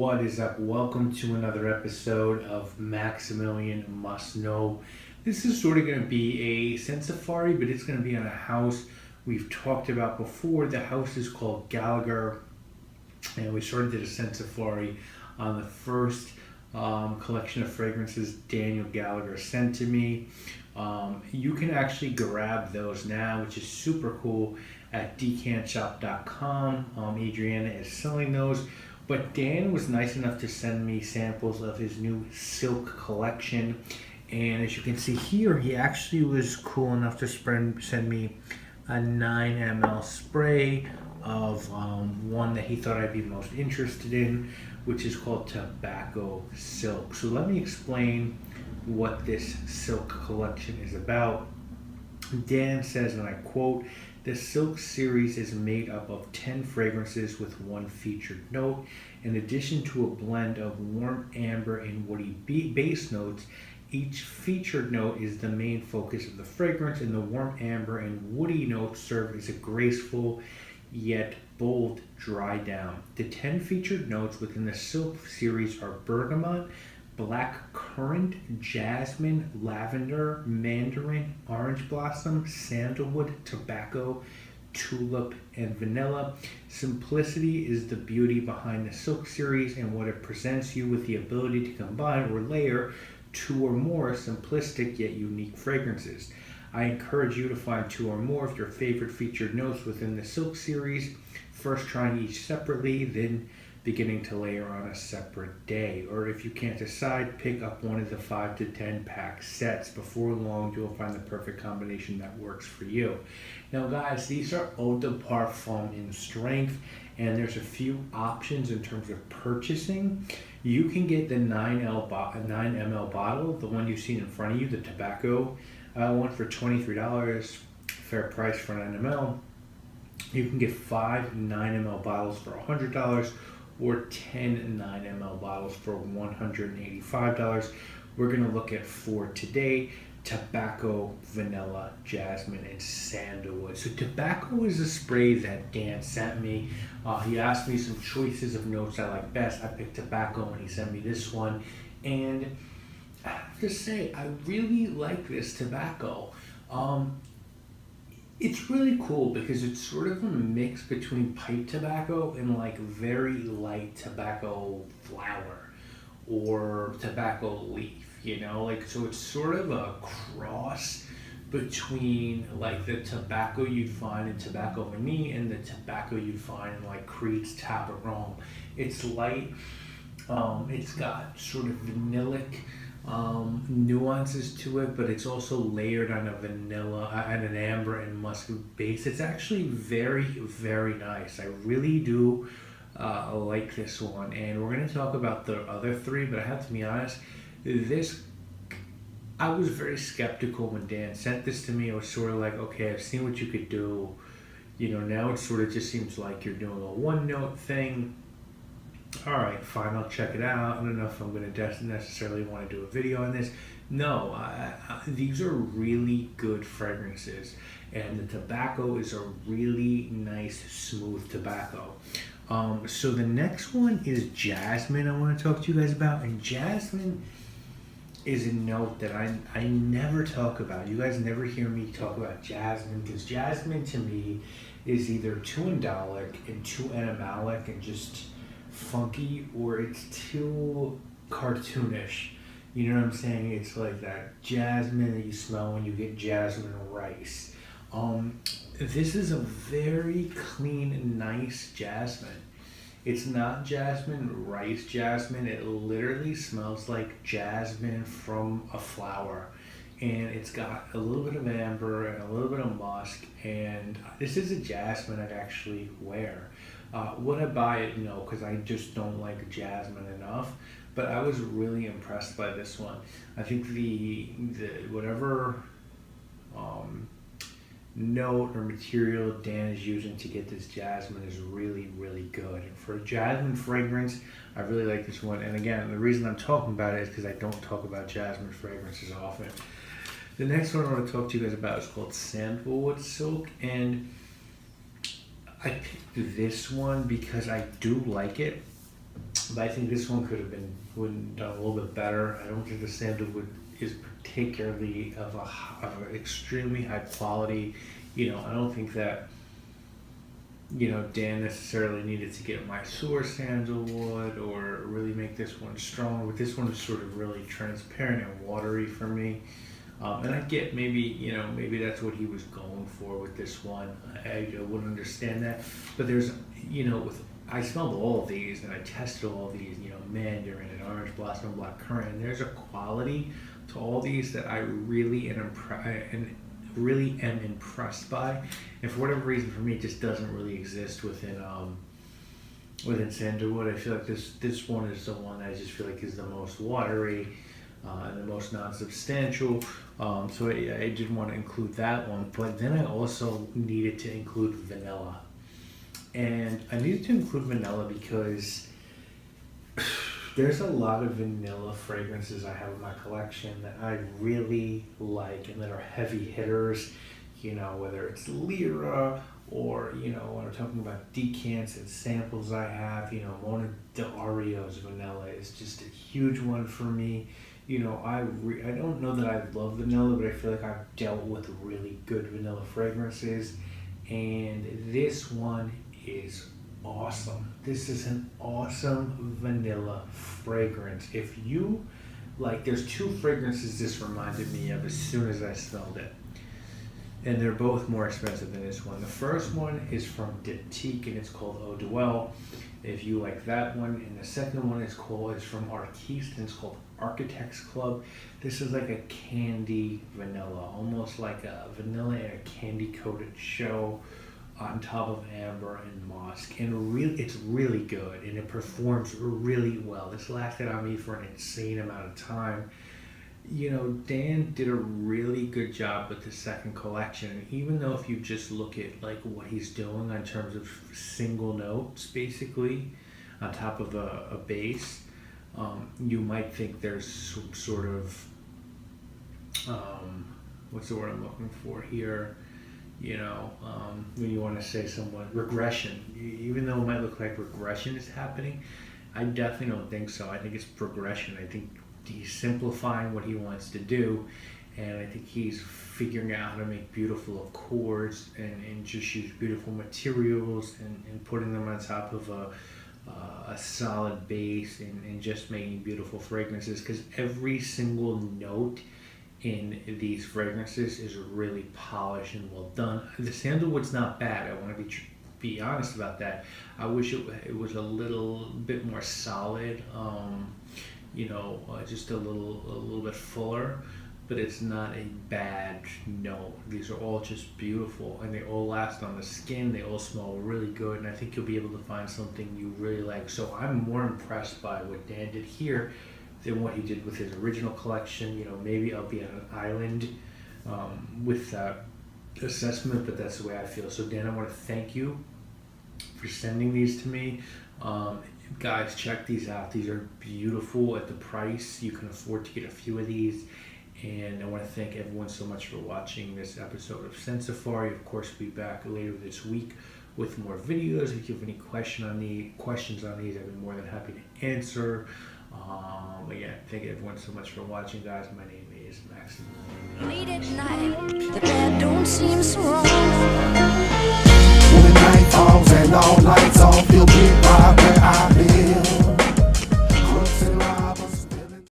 What is up? Welcome to another episode of Maximilian Must Know. This is sort of going to be a scent safari, but it's going to be on a house we've talked about before. The house is called Gallagher, and we sort of did a scent safari on the first collection of fragrances Daniel Gallagher sent to me. You can actually grab those now, which is super cool, at decantshop.com. Adriana is selling those. But Dan was nice enough to send me samples of his new silk collection. And as you can see here, he actually was cool enough to send me a 9 ml spray of one that he thought I'd be most interested in, which is called Tobacco Silk. So let me explain what this silk collection is about. Dan says, and I quote, "The Silk series is made up of 10 fragrances with one featured note. In addition to a blend of warm amber and woody base notes, each featured note is the main focus of the fragrance, and the warm amber and woody notes serve as a graceful yet bold dry down. The 10 featured notes within the Silk series are bergamot, black currant, jasmine, lavender, mandarin, orange blossom, sandalwood, tobacco, tulip, and vanilla. Simplicity is the beauty behind the Silk series and what it presents you with the ability to combine or layer 2 or more simplistic yet unique fragrances. I encourage you to find 2 or more of your favorite featured notes within the Silk series, first trying each separately, then beginning to layer on a separate day. Or if you can't decide, pick up one of the 5 to 10 pack sets. Before long, you'll find the perfect combination that works for you." Now guys, these are eau de parfum in strength, and there's a few options in terms of purchasing. You can get the 9 ml bottle, the one you've seen in front of you, the tobacco one, for $23, fair price for 9 ml. You can get 5 9 ml bottles for $100, or 10 9 ml bottles for $185. We're going to look at 4 today: tobacco, vanilla, jasmine, and sandalwood. So tobacco is a spray that Dan sent me. He asked me some choices of notes I like best. I picked tobacco and he sent me this one. And I have to say, I really like this tobacco. It's really cool because it's sort of a mix between pipe tobacco and like very light tobacco flower or tobacco leaf, you know, like, so it's sort of a cross between like the tobacco you'd find in Tobacco Vanille and the tobacco you'd find in like Creed's Tabaron. It's light, it's got sort of vanillic nuances to it, but it's also layered on a vanilla and an amber and musk base. It's actually very, very nice. I really do like this one, and we're going to talk about the other 3, but I have to be honest, I was very skeptical when Dan sent this to me. I was sort of like, okay, I've seen what you could do, you know, now it sort of just seems like you're doing a one note thing. All right, fine, I'll check it out. I don't know if I'm going to necessarily want to do a video on this. No, these are really good fragrances, and the tobacco is a really nice, smooth tobacco. So the next one is Jasmine I want to talk to you guys about, and Jasmine is a note that I never talk about. You guys never hear me talk about Jasmine, because Jasmine to me is either too indolic and too animalic and just funky, or it's too cartoonish. You know what I'm saying? It's like that jasmine that you smell when you get jasmine rice. This is a very clean, nice jasmine. It's not jasmine rice jasmine. It literally smells like jasmine from a flower, and it's got a little bit of amber and a little bit of musk, and this is a jasmine I'd actually wear. Would I buy it? No, because I just don't like jasmine enough. But I was really impressed by this one. I think the whatever note or material Dan is using to get this jasmine is really, really good. And for a jasmine fragrance, I really like this one. And again, the reason I'm talking about it is because I don't talk about jasmine fragrances often. The next one I want to talk to you guys about is called Sandalwood Silk, and I picked this one because I do like it. but I think this one could have been done a little bit better. I don't think the sandalwood is particularly of an extremely high quality. I don't think that Dan necessarily needed to get Mysore sandalwood or really make this one strong, but this one is sort of really transparent and watery for me. And I get maybe that's what he was going for with this one. I wouldn't understand that, but there's I smelled all of these and I tested all of these, mandarin and orange blossom, black currant, and there's a quality to all these that I really am impressed by, and for whatever reason, for me, it just doesn't really exist within sandalwood. I feel like this one is the one that I just feel like is the most watery and the most non-substantial. So I did want to include that one, but then I also needed to include vanilla, and I needed to include vanilla because there's a lot of vanilla fragrances I have in my collection that I really like and that are heavy hitters, whether it's Lyra or, when we're talking about decants and samples I have, Mona D'Ario's vanilla is just a huge one for me. I don't know that I love vanilla, but I feel like I've dealt with really good vanilla fragrances, and this one is awesome. This is an awesome vanilla fragrance. If you there's two fragrances this reminded me of as soon as I smelled it, and they're both more expensive than this one. The first one is from Diptyque and it's called Eau de Well, if you like that one, and the second one is from Artiste and it's called Architects Club. This is like a candy vanilla, almost like a vanilla and a candy coated shell on top of amber and musk, and it's really good and it performs really well. This lasted on me for an insane amount of time. Dan did a really good job with the second collection, even though if you just look at what he's doing in terms of single notes basically on top of a base, you might think there's some sort of what's the word I'm looking for here, when you want to say somewhat regression. Even though it might look like regression is happening, I definitely don't think so. I think it's progression. I think he's simplifying what he wants to do, and I think he's figuring out how to make beautiful accords and just use beautiful materials and putting them on top of a solid base and just making beautiful fragrances, because every single note in these fragrances is really polished and well done. The sandalwood's not bad. I want to be honest about that. I wish it was a little bit more solid, just a little bit fuller, but it's not a bad note. These are all just beautiful, and they all last on the skin. They all smell really good, and I think you'll be able to find something you really like. So I'm more impressed by what Dan did here than what he did with his original collection. Maybe I'll be on an island with that assessment, but that's the way I feel. So Dan, I want to thank you for sending these to me. Guys, check these out. These are beautiful at the price. You can afford to get a few of these. And I want to thank everyone so much for watching this episode of Scent Safari. Of course, we'll be back later this week with more videos. If you have any questions on these, I'd be more than happy to answer. Again, thank everyone so much for watching, guys. My name is Maximilian. Late at night, the bed don't seem so wrong.